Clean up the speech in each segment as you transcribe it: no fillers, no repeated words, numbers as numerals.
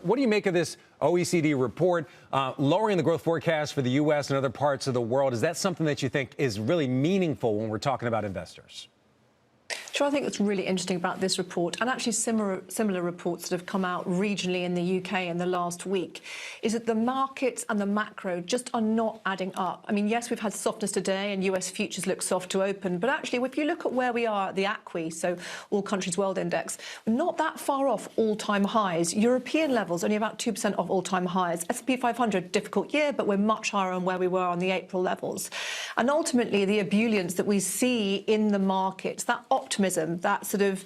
What do you make of this OECD report lowering the growth forecast for the U.S. and other parts of the world? Is that something that you think is really meaningful when we're talking about investors? Sure, I think what's really interesting about this report, and actually similar reports that have come out regionally in the UK in the last week, is that the markets and the macro just are not adding up. I mean, yes, we've had softness today and US futures look soft to open, but actually, if you look at where we are at the ACWI, so All Countries World Index, we're not that far off all-time highs. European levels, only about 2% off all-time highs. S&P 500, difficult year, but we're much higher on where we were on the April levels. And ultimately, the ebullience that we see in the markets, that optimism, that sort of,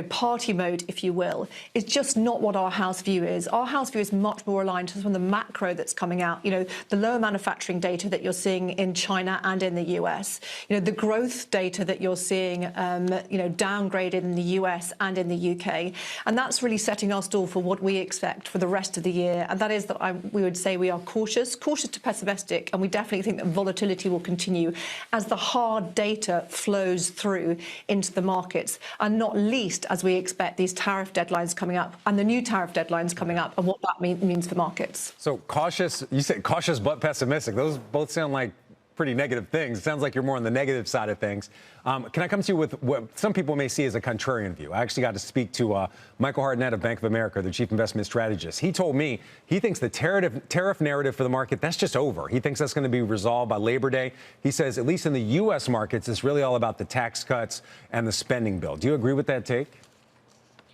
party mode, if you will, is just not what our house view is. Our house view is much more aligned to some of the macro that's coming out. The lower manufacturing data that you're seeing in China and in the US. The growth data that you're seeing, downgraded in the US and in the UK. And that's really setting our stall for what we expect for the rest of the year. And that is that we would say we are cautious to pessimistic, and we definitely think that volatility will continue as the hard data flows through into the markets, and not least as we expect these tariff deadlines coming up and the new tariff deadlines coming up and what that means for markets. So cautious, you said cautious but pessimistic. Those both sound like pretty negative things. It sounds like you're more on the negative side of things. Can I come to you with what some people may see as a contrarian view? I actually got to speak to Michael Hartnett of Bank of America, the chief investment strategist. He told me he thinks the tariff narrative for the market, that's just over. He thinks that's going to be resolved by Labor Day. He says, at least in the U.S. markets, it's really all about the tax cuts and the spending bill. Do you agree with that take?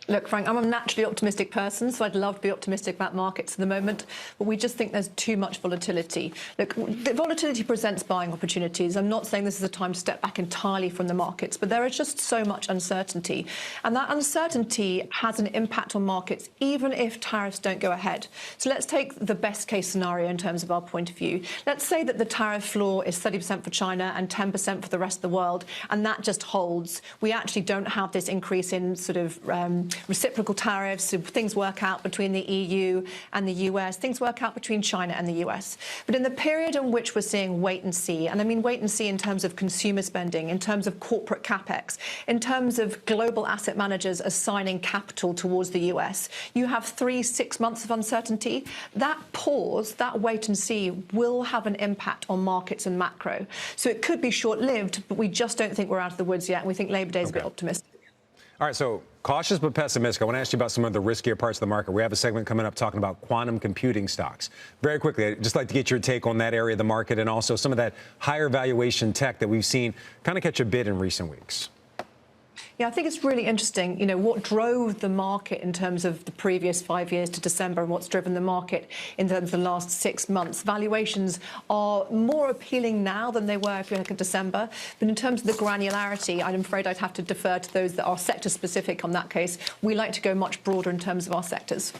Look, Frank, I'm a naturally optimistic person, so I'd love to be optimistic about markets at the moment, but we just think there's too much volatility. Look, the volatility presents buying opportunities. I'm not saying this is a time to step back entirely from the markets, but there is just so much uncertainty. And that uncertainty has an impact on markets, even if tariffs don't go ahead. So let's take the best case scenario in terms of our point of view. Let's say that the tariff floor is 30% for China and 10% for the rest of the world, and that just holds. We actually don't have this increase in sort of reciprocal tariffs, so things work out between the EU and the US, things work out between China and the US. But in the period in which we're seeing wait and see, and I mean wait and see in terms of consumer spending, in terms of corporate capex, in terms of global asset managers assigning capital towards the US, you have 3-6 months of uncertainty. That pause, that wait and see will have an impact on markets and macro. So it could be short-lived, but we just don't think we're out of the woods yet, and we think Labor Day is a bit optimistic. All right, so cautious but pessimistic. I want to ask you about some of the riskier parts of the market. We have a segment coming up talking about quantum computing stocks. Very quickly, I'd just like to get your take on that area of the market and also some of that higher valuation tech that we've seen kind of catch a bid in recent weeks. Yeah, I think it's really interesting, what drove the market in terms of the previous 5 years to December and what's driven the market in terms of the last 6 months. Valuations are more appealing now than they were if you look at December. But in terms of the granularity, I'm afraid I'd have to defer to those that are sector specific on that case. We like to go much broader in terms of our sectors.